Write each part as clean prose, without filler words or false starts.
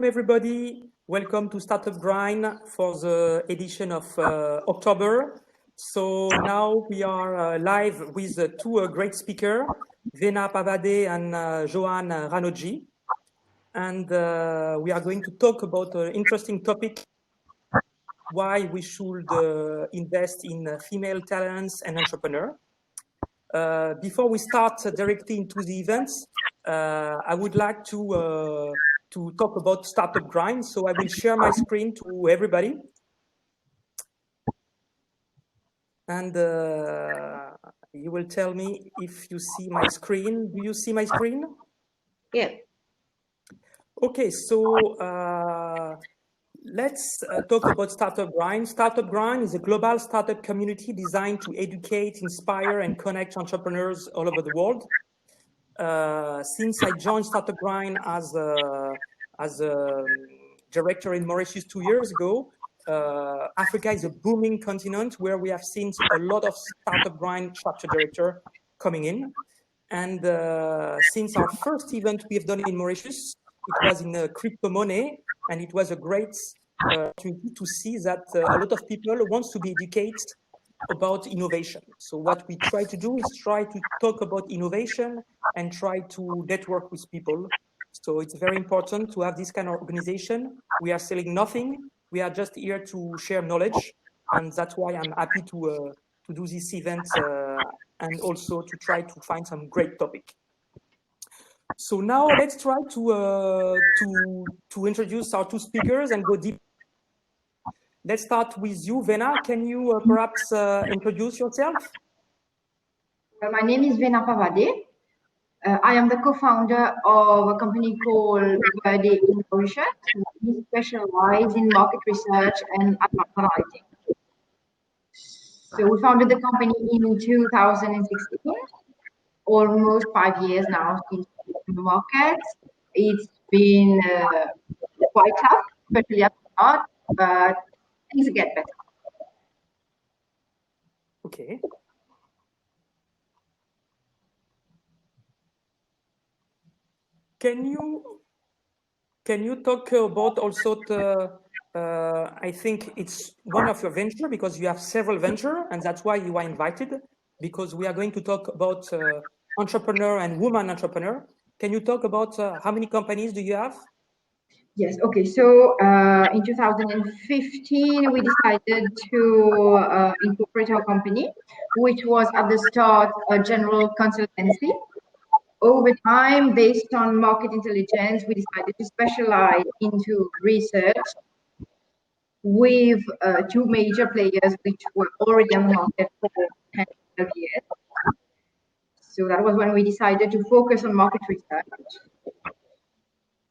Everybody, welcome to Startup Grind for the edition of October. So now we are live with two great speakers, Venna Pavaday and Johanne Rannoojee. And we are going to talk about an interesting topic, why we should invest in female talents and entrepreneurs. Before we start directly into the events, I would like to talk about Startup Grind. So I will share my screen to everybody. And you will tell me if you see my screen. Do you see my screen? Yeah. Okay, so let's talk about Startup Grind. Startup Grind is a global startup community designed to educate, inspire, and connect entrepreneurs all over the world. Since I joined Startup Grind as a director in Mauritius 2 years ago, Africa is a booming continent where we have seen a lot of Startup Grind chapter director coming in. And since our first event we have done in Mauritius, it was in crypto money, and it was a great opportunity to see that a lot of people want to be educated about innovation. So what we try to do is try to talk about innovation and try to network with people. So it's very important to have this kind of organization. We are selling nothing. We are just here to share knowledge. And that's why I'm happy to do this event and also to try to find some great topic. So now let's try to introduce our two speakers and go deep. Let's start with you, Venna. Can you perhaps introduce yourself? My name is Venna Pavaday. I am the co-founder of a company called BodyImpulsion. We specialize in market research and advanced analytics. So we founded the company in 2016, almost 5 years now since the market. It's been quite tough, especially at the start, but things get better. Okay. Can you talk about also I think it's one of your venture, because you have several venture, and that's why you are invited, because we are going to talk about entrepreneur and woman entrepreneur. Can you talk about how many companies do you have? Yes, okay. So in 2015, we decided to incorporate our company, which was at the start a general consultancy. Over time, based on market intelligence, we decided to specialize into research with two major players which were already on the market for 10 years. So that was when we decided to focus on market research.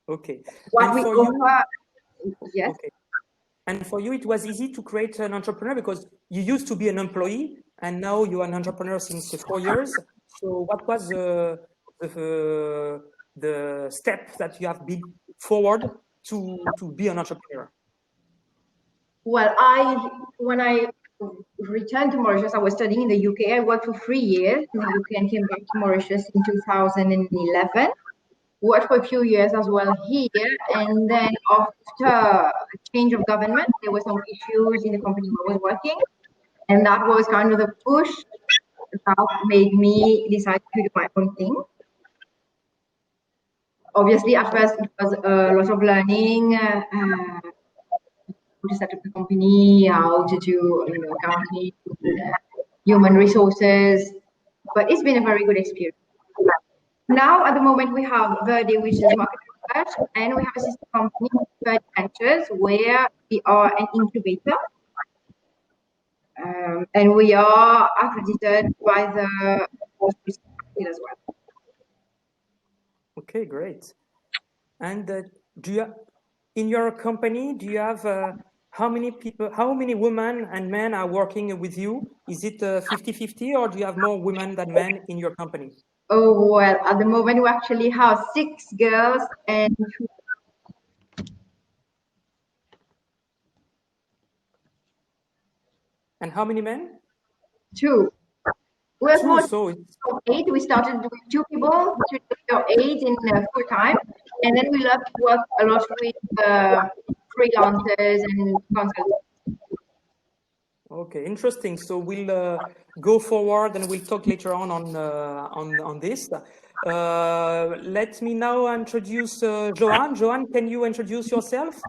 Okay. What we offer, yes. Okay. And for you, it was easy to create an entrepreneur because you used to be an employee and now you are an entrepreneur since 4 years. So what was the step that you have been forward to be an entrepreneur? Well, when I returned to Mauritius, I was studying in the UK. I worked for 3 years in the UK and came back to Mauritius in 2011. Worked for a few years as well here, and then after a change of government, there were some issues in the company where I was working, and that was kind of the push that made me decide to do my own thing. Obviously, at first it was a lot of learning, how to set up the company, how to do accounting, human resources, but it's been a very good experience. Now, at the moment, we have Verde, which is market research, and we have a sister company, Verde Ventures, where we are an incubator. And we are accredited by the as well. Okay, great. And do you, in your company, do you have how many people, how many women and men are working with you? Is it 50-50 or do you have more women than men in your company? Oh, well, at the moment, we actually have 6 girls and 2. And how many men? 2. We're 2, so 8. We started with 2 people, 8 in full time. And then we love to work a lot with freelancers and consultants. Okay, interesting. So we'll go forward and we'll talk later on this. Let me now introduce Johanne. Johanne, can you introduce yourself?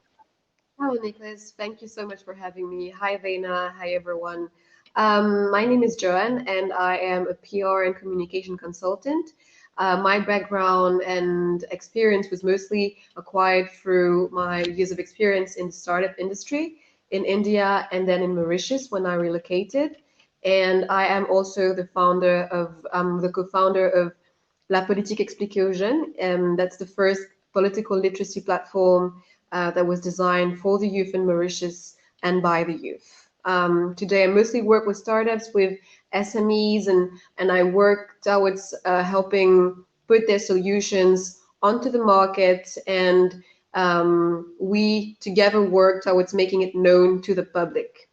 Hello, Nicholas. Thank you so much for having me. Hi, Venna. Hi, everyone. My name is Johanne, and I am a PR and communication consultant. My background and experience was mostly acquired through my years of experience in the startup industry in India and then in Mauritius when I relocated. And I am also the co-founder of La Politique Expliciosion. That's the first political literacy platform that was designed for the youth in Mauritius and by the youth. Today, I mostly work with startups, with SMEs, and I work towards helping put their solutions onto the market, and we together work towards making it known to the public.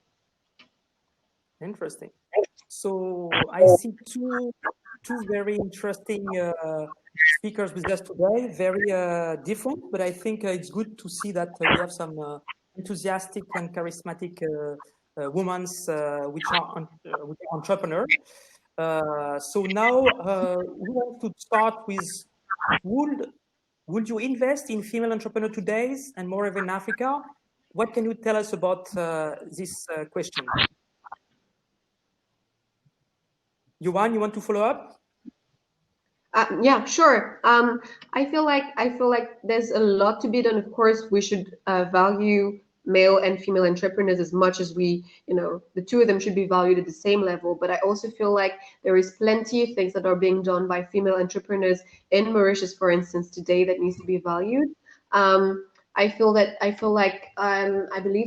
Interesting. So I see two very interesting speakers with us today, very different, but I think it's good to see that we have some enthusiastic and charismatic women which are entrepreneurs. So now we want to start with, would you invest in female entrepreneur today and more in Africa? What can you tell us about this question? Johanne, you want to follow up? Yeah, sure. I feel like there's a lot to be done. Of course, we should value male and female entrepreneurs as much as we, the two of them should be valued at the same level. But I also feel like there is plenty of things that are being done by female entrepreneurs in Mauritius, for instance, today that needs to be valued. I believe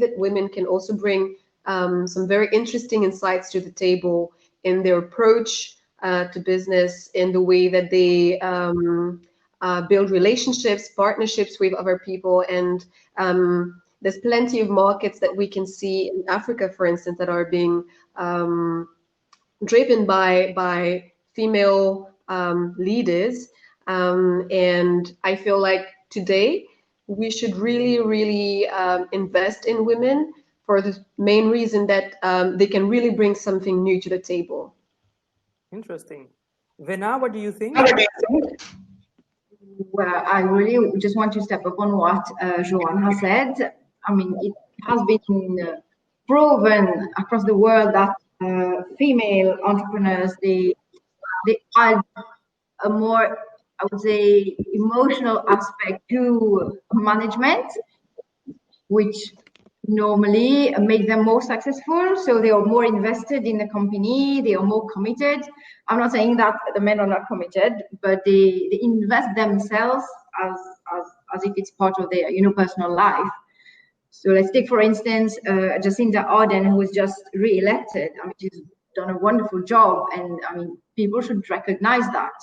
that women can also bring some very interesting insights to the table in their approach to business, in the way that they build relationships, partnerships with other people. And there's plenty of markets that we can see in Africa, for instance, that are being driven by female leaders. And I feel like today we should really invest in women for the main reason that they can really bring something new to the table. Interesting. Venna, what do you think? Well, I really just want to step up on what Johanne has said. I mean, it has been proven across the world that female entrepreneurs, they add a more, I would say, emotional aspect to management, which normally make them more successful. So they are more invested in the company, they are more committed. I'm not saying that the men are not committed, but they invest themselves as if it's part of their personal life. So let's take, for instance, Jacinda Ardern, who was just re-elected. I mean, she's done a wonderful job, and I mean, people should recognize that.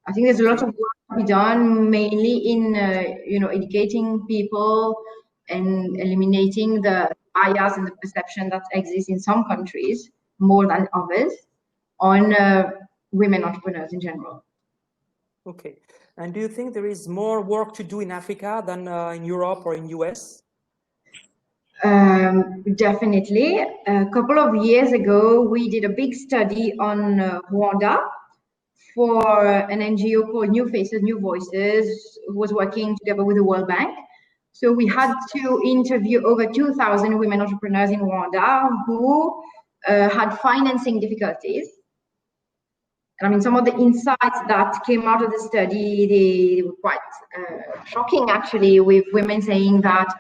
I think there's a lot of work to be done, mainly in educating people and eliminating the bias and the perception that exists in some countries more than others on women entrepreneurs in general. Okay. And do you think there is more work to do in Africa than in Europe or in US? Definitely. A couple of years ago, we did a big study on Rwanda for an NGO called New Faces, New Voices, who was working together with the World Bank. So we had to interview over 2,000 women entrepreneurs in Rwanda who had financing difficulties. And I mean, some of the insights that came out of the study, they were quite shocking, actually, with women saying that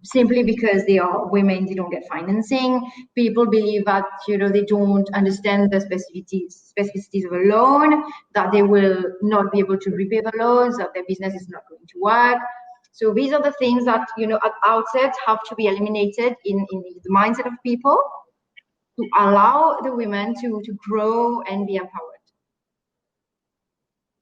simply because they are women, they don't get financing. People believe that, they don't understand the specificities of a loan, that they will not be able to repay the loans, that their business is not going to work. So these are the things that, at outset have to be eliminated in the mindset of people to allow the women to grow and be empowered.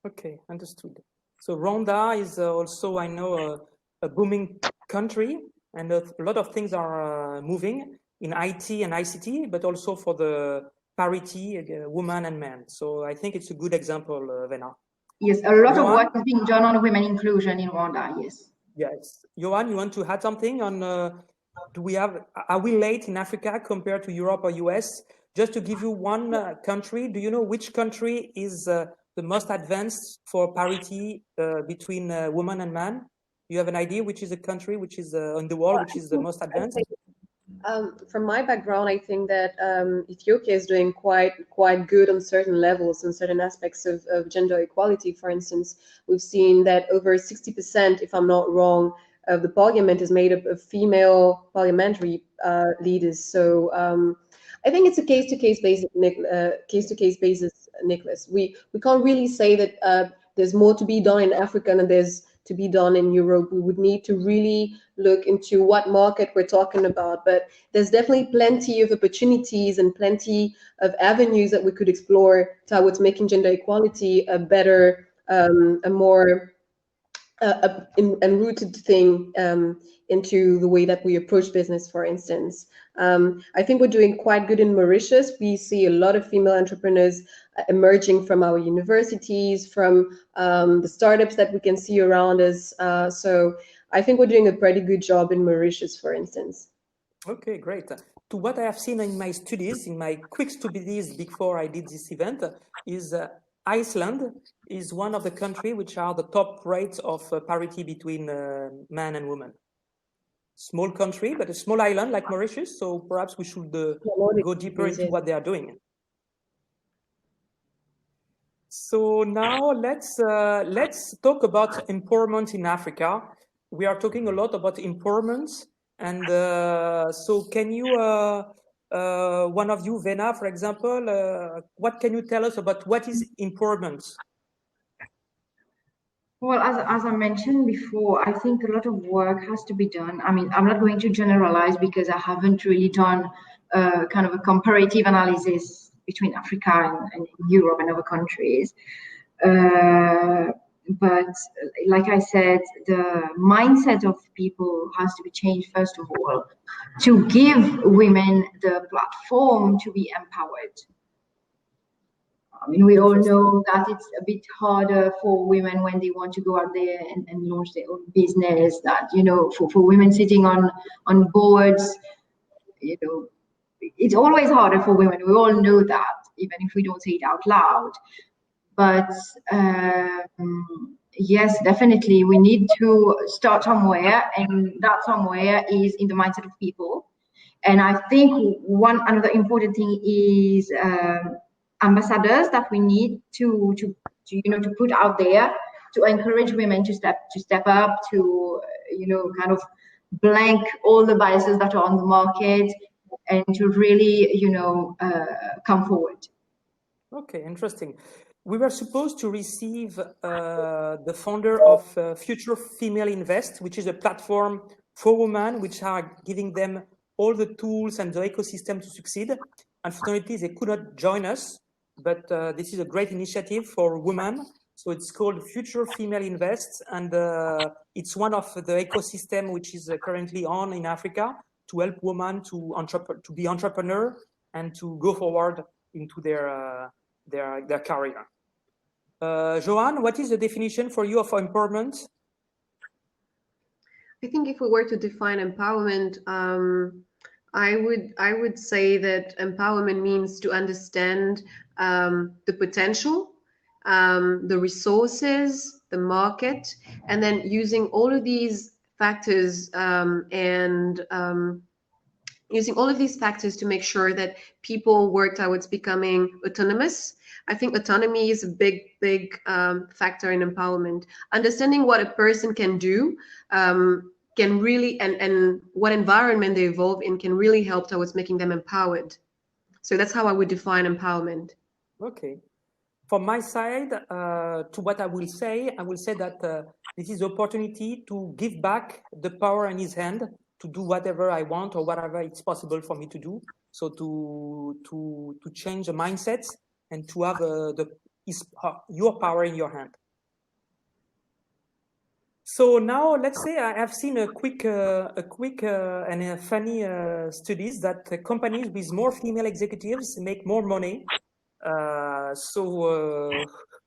Okay, understood. So Rwanda is also, I know, a booming country, and a lot of things are moving in IT and ICT, but also for the parity, women and men. So I think it's a good example, Venna. Yes, a lot of Johanne? work is being done on women inclusion in Rwanda. Yes. Yes. Johanne, you want to add something on, are we late in Africa compared to Europe or US? Just to give you one country, do you know which country is the most advanced for parity between woman and man? Do you have an idea which is a country which is in the world which is the most advanced? From my background, I think that Ethiopia is doing quite good on certain levels and certain aspects of gender equality. For instance, we've seen that over 60%, if I'm not wrong, of the parliament is made up of female parliamentary leaders. So I think it's a case-to-case basis, Nicholas. We can't really say that there's more to be done in Africa than there's to be done in Europe. We would need to really look into what market we're talking about, but there's definitely plenty of opportunities and plenty of avenues that we could explore towards making gender equality a better, a more rooted thing into the way that we approach business, for instance. I think we're doing quite good in Mauritius. We see a lot of female entrepreneurs emerging from our universities, from the startups that we can see around us. So I think we're doing a pretty good job in Mauritius, for instance. Okay, great. To what I have seen in my studies, in my quick studies before I did this event, is Iceland is one of the countries which are the top rates of parity between man and woman. Small country, but a small island like Mauritius. So perhaps we should go deeper into what they are doing. So now let's talk about empowerment in Africa. We are talking a lot about empowerment, and so can you, one of you, Venna, for example, what can you tell us about what is empowerment? Well, as I mentioned before, I think a lot of work has to be done. I mean, I'm not going to generalize because I haven't really done kind of a comparative analysis between Africa and Europe and other countries. But like I said, the mindset of people has to be changed, first of all, to give women the platform to be empowered. I mean, we all know that it's a bit harder for women when they want to go out there and launch their own business. That, you know, for women sitting on boards, you know, it's always harder for women. We all know that, even if we don't say it out loud. But yes, definitely, we need to start somewhere, and that somewhere is in the mindset of people. And I think another important thing is ambassadors that we need to put out there to encourage women to step up, to kind of blank all the biases that are on the market, and to really come forward. Okay, interesting. We were supposed to receive the founder of Future Female Invest, which is a platform for women which are giving them all the tools and the ecosystem to succeed. Unfortunately, they could not join us, but this is a great initiative for women. So it's called Future Female Invest, and it's one of the ecosystem which is currently on in Africa to help women to be entrepreneur and to go forward into their career. Johanne, what is the definition for you of empowerment? I think if we were to define empowerment, I would say that empowerment means to understand the potential, the resources, the market, and then using all of these factors using all of these factors to make sure that people work towards becoming autonomous. I think autonomy is a big factor in empowerment. Understanding what a person can do can really, and what environment they evolve in can really help towards making them empowered. So that's how I would define empowerment. Okay. From my side, to what I will say that this is the opportunity to give back the power in his hand to do whatever I want or whatever it's possible for me to do. So to change the mindset and to have your power in your hand. So now let's say I have seen a quick and funny studies that companies with more female executives make more money. So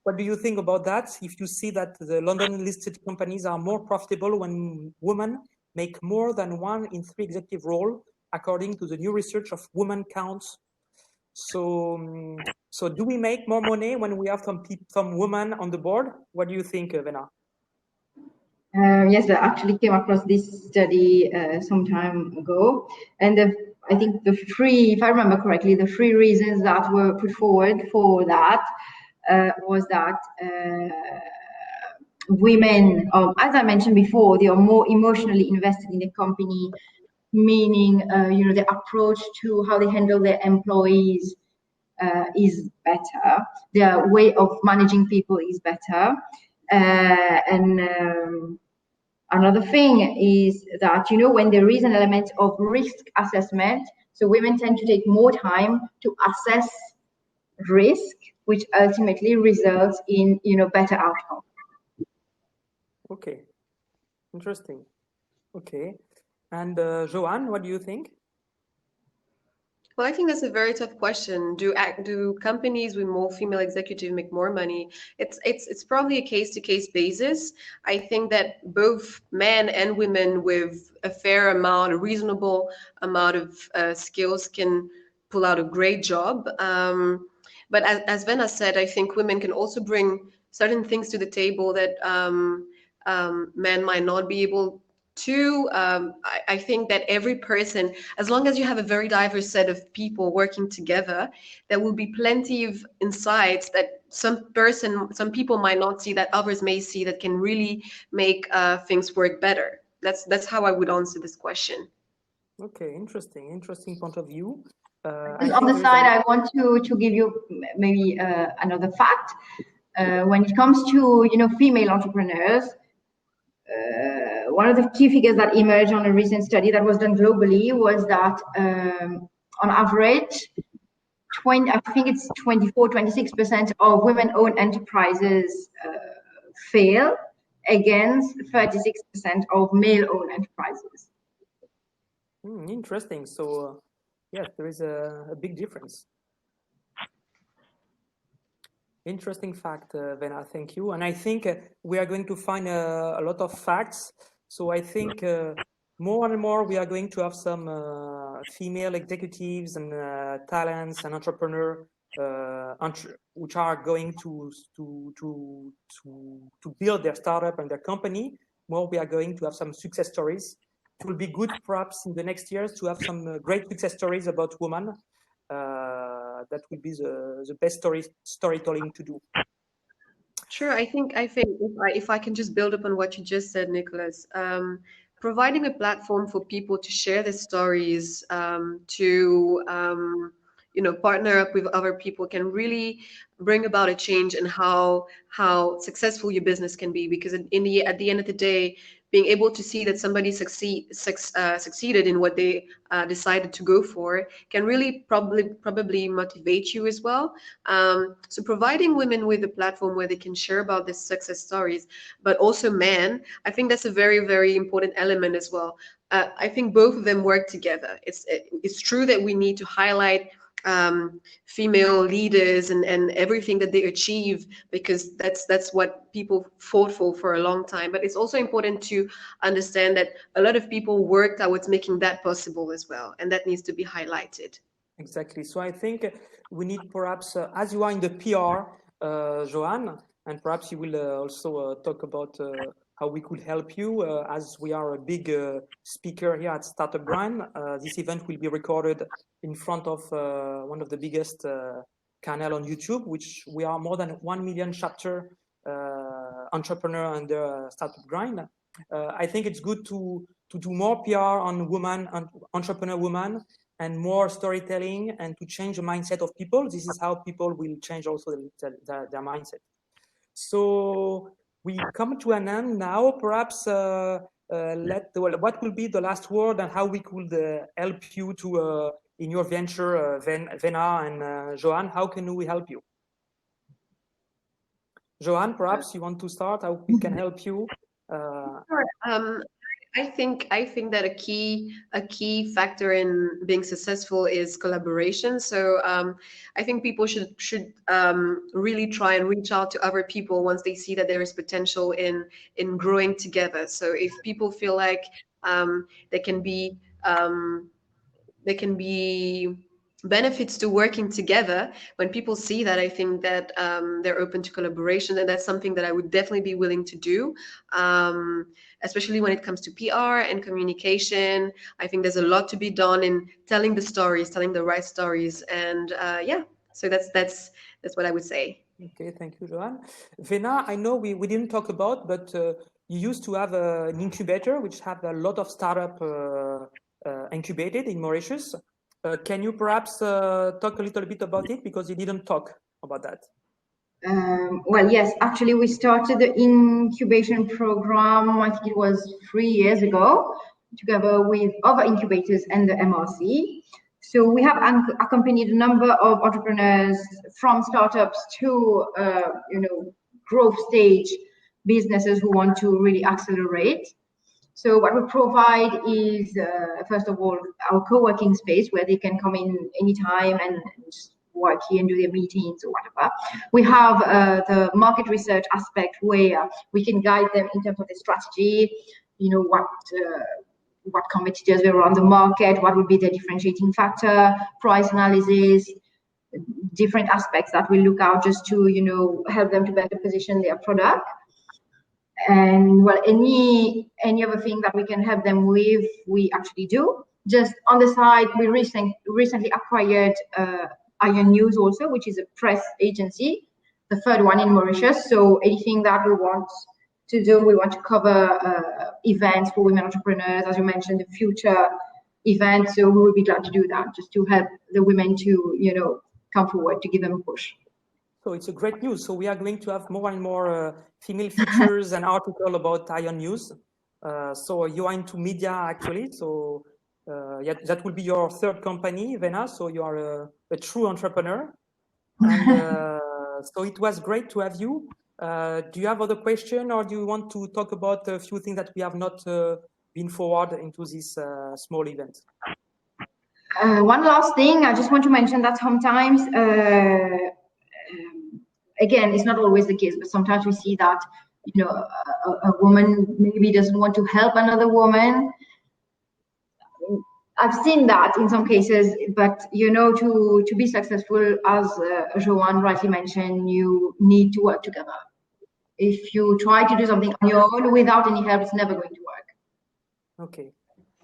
What do you think about that? If you see that the London listed companies are more profitable when women make more than 1 in 3 executive role, according to the new research of Women Counts. So, so do we make more money when we have some women on the board? What do you think, Venna? Yes, I actually came across this study some time ago, and I think if I remember correctly, the 3 reasons that were put forward for that was that women, as I mentioned before, they are more emotionally invested in the company, meaning the approach to how they handle their employees is better. Their way of managing people is better, and another thing is that, when there is an element of risk assessment, so women tend to take more time to assess risk, which ultimately results in, better outcome. Okay, interesting. Okay, and Johanne, what do you think? Well, I think that's a very tough question. Do companies with more female executives make more money? It's probably a case-to-case basis. I think that both men and women with a fair amount, a reasonable amount of skills can pull out a great job. But as Venna said, I think women can also bring certain things to the table that men might not be able to. I think that every person, as long as you have a very diverse set of people working together, there will be plenty of insights that some people might not see that others may see that can really make things work better. That's how I would answer this question. Okay, interesting point of view. On the side, I want to give you maybe another fact. When it comes to female entrepreneurs, one of the key figures that emerged on a recent study that was done globally was that on average, I think it's 26% of women-owned enterprises fail against 36% of male-owned enterprises. Interesting. So, yes, there is a big difference. Interesting fact, Venna, thank you. And I think we are going to find a lot of facts. So I think more and more we are going to have some female executives and talents and entrepreneurs which are going to build their startup and their company. More we are going to have some success stories. It will be good perhaps in the next years to have some great success stories about women. That will be the best storytelling to do. Sure, I think if I can just build upon what you just said, Nicholas, providing a platform for people to share their stories, to partner up with other people can really bring about a change in how successful your business can be. Because at the end of the day, being able to see that somebody succeeded in what they decided to go for can really probably motivate you as well. So providing women with a platform where they can share about their success stories, but also men, I think that's a very, very important element as well. I think both of them work together. It's true that we need to highlight female leaders and everything that they achieve, because that's what people fought for a long time. But it's also important to understand that a lot of people worked towards making that possible as well, and that needs to be highlighted. Exactly. So I think we need perhaps, as you are in the PR, Johanne, and perhaps you will also talk about how we could help you, as we are a big speaker here at Startup Grind. This event will be recorded in front of one of the biggest channel on YouTube, which we are more than 1 million chapter entrepreneur under Startup Grind. I think it's good to do more PR on women, and entrepreneur women, and more storytelling, and to change the mindset of people. This is how people will change also their mindset. So we come to an end now. Perhaps what will be the last word, and how we could help you to in your venture, Venna and Johanne. How can we help you? Johanne, perhaps you want to start. How we can help you? Sure. I think that a key factor in being successful is collaboration. So I think people should really try and reach out to other people once they see that there is potential in growing together. So if people feel like there can be benefits to working together, when people see that, I think that they're open to collaboration, and that's something that I would definitely be willing to do, especially when it comes to PR and communication. I think there's a lot to be done in telling the stories, telling the right stories, and yeah, so that's what I would say. Okay, thank you, Johanne. Venna, I know we didn't talk about, but you used to have an incubator which had a lot of startup incubated in Mauritius. Can you perhaps talk a little bit about it, because you didn't talk about that? Well, yes, actually, we started the incubation program, I think it was 3 years ago, together with other incubators and the MRC. So we have accompanied a number of entrepreneurs from startups to, growth stage businesses who want to really accelerate. So what we provide is, first of all, our co-working space where they can come in anytime and just work here and do their meetings or whatever. We have the market research aspect where we can guide them in terms of the strategy, what competitors are on the market, what would be the differentiating factor, price analysis, different aspects that we look out just to, help them to better position their product. And well, any other thing that we can help them with, we actually do. Just on the side, we recently acquired Iron News also, which is a press agency, the third one in Mauritius. So anything that we want to do, we want to cover events for women entrepreneurs, as you mentioned, the future events. So we would be glad to do that, just to help the women to, come forward, to give them a push. So it's a great news. So we are going to have more and more female features and articles about Iron News. So you are into media actually. So yeah, that will be your third company, Venna. So you are a true entrepreneur. And so it was great to have you. Do you have other questions, or do you want to talk about a few things that we have not been forward into this small event? One last thing, I just want to mention that sometimes, again, it's not always the case, but sometimes we see that, a woman maybe doesn't want to help another woman. I've seen that in some cases, but to be successful, as Johanne rightly mentioned, you need to work together. If you try to do something on your own without any help, it's never going to work. Okay,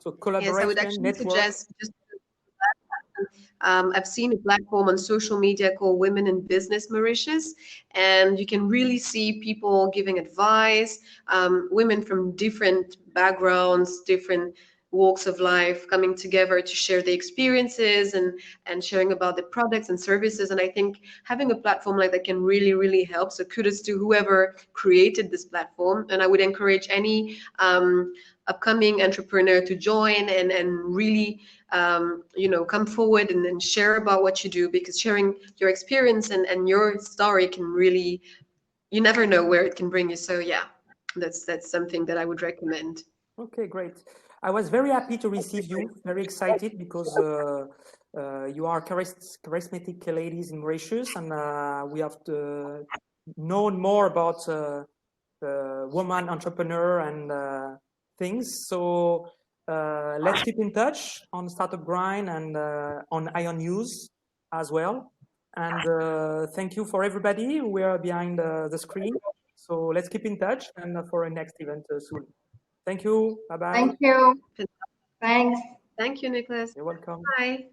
so collaboration, yes, I would actually network. suggest just I've seen a platform on social media called Women in Business Mauritius, and you can really see people giving advice, women from different backgrounds, different walks of life coming together to share their experiences and sharing about the products and services. And I think having a platform like that can really, really help. So kudos to whoever created this platform. And I would encourage any upcoming entrepreneur to join and really come forward and then share about what you do, because sharing your experience and your story can really, you never know where it can bring you. So yeah, that's something that I would recommend. Okay, great. I was very happy to receive you, very excited, because you are charismatic ladies in Mauritius, and we have known more about woman entrepreneur and things. So let's keep in touch on Startup Grind and on Iron News as well. And thank you for everybody who are behind the screen. So let's keep in touch and for a next event soon. Thank you. Bye-bye. Thank you. Thanks. Thank you, Nicholas. You're welcome. Bye.